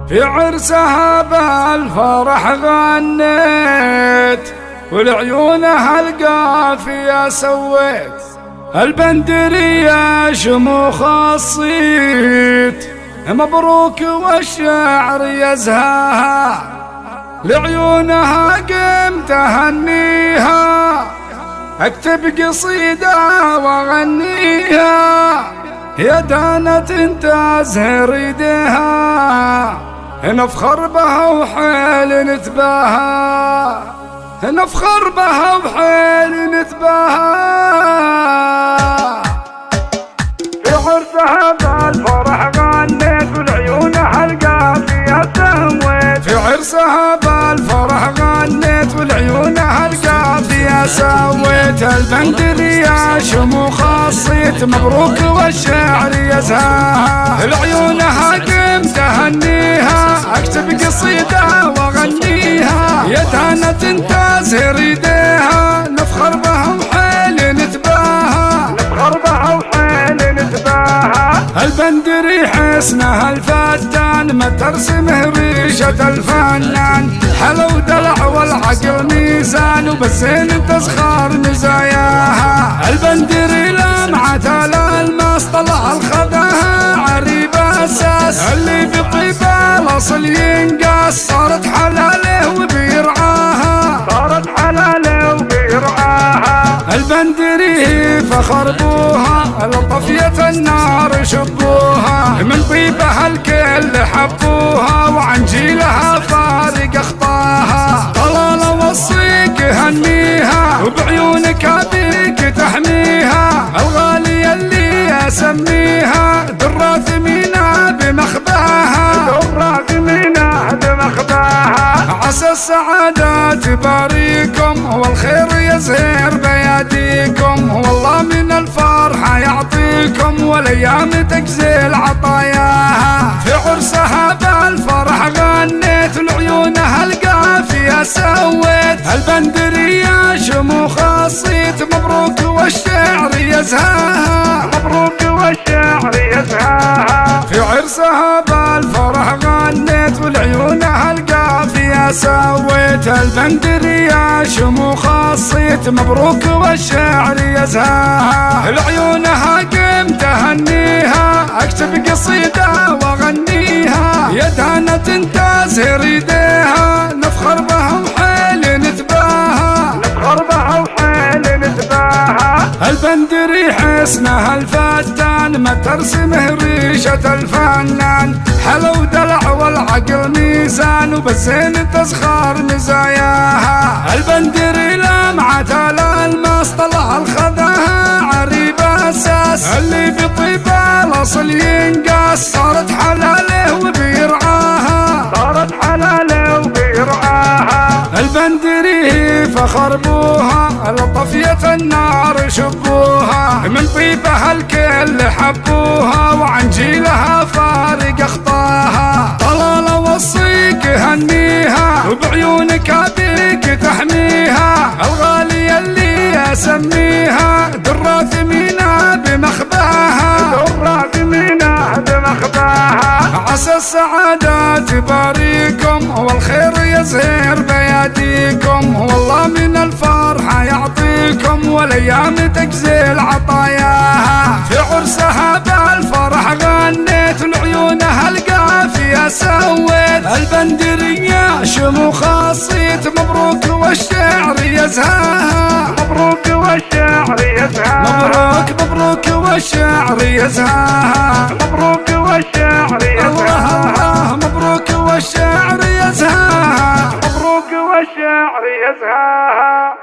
في عرسها بالفرح غنيت ولعيونها القافية سويت البندرية شموخ الصيت مبروك والشعر يزهاها لعيونها قمت أهنيها اكتب قصيدة واغنيها يا دانة تزهر يديها نفخر بها وحيل نتباهى نفخر بها وحيل نتباهى في عرسها بالفرح غنيت ولعيونها القافية سويت في عرسها بالفرح غنيت ولعيونها القافية سويت البندرية شموخ الصيت مبروك والشعر يزهاها لعيونها قمت أهنيها اكتب قصيدة واغنيها يا دانة تزهر يديها نفخر بها وحيل نتباهى نفخر بها وحيل نتباهى البندري حسنها الفتان ما ترسمه ريشة الفنان حلو دلع والعقل ميزان وبالزين تزخار مزاياها البندري لمعة الالماس طلع الخذها عريب اساس اللي في طيبه الاصل ينقاس صارت حلاله وبيرعاها صارت حلاله وبيرعاها البندري فخر بوها لطفية النار شبوها من طيبها الكل حبوها وعن جيلها فارق اخطاها طلال وصيك هنيها وبعيونك ابيك تحميها الغالية اللي اسميها درة ثمينة بمخباها درة ثمينة بمخباها عسى السعادة تباريكم والخير يزهر بيديكم والله من الفرحة يعطيكم والايام تجزل عطاياها في عرسها بالفرح غنيت لعيونها القافية سويت البندرية شموخ الصيت مبروك والشعر يزهاها مبروك والشعر يزهاها في عرسها بالفرح غنيت ولعيونها القافية سويت البندرية شموخ الصيت مبروك والشعر يزهاها لعيونها قمت أهنيها اكتب قصيدة واغنيها يا دانة تزهر يديها نفخر بها وحيل نتباهى نفخر بها وحيل نتباهى البندري حسنها الفتان ما ترسمه ريشة الفنان حلو دلع والعقل ميزان وبالزين تزخار مزاياها البندري لمعة الالماس طلع الخذها عريب اساس اللي في طيبه الاصل ينقاس صارت حلاله وبيرعاها صارت حلاله وبيرعاها البندري فخر بوها لطفية النار شبوها من طيبها الكل حبوها وعن جيلها فارق اخطاها طلال وصيك هنيها وبعيونك ابيك تحميها الغالية اللي اسميها درة ثمينة بمخباها درة ثمينة بمخباها عسى السعادة تباريكم والخير يزهر بيديكم والله من الفرحة يعطيكم والايام تجزل عطاياها في عرسها بالفرح غنيت لعيونها القافية سويت البندرية شموخ الصيت مبروك والشعر يزهاها مبروك والشعر يزهاها مبروك مبروك والشعر يزهاها مبروك والشعر يزهاها مبروك والشعر يزهاها مبروك والشعر يزهاها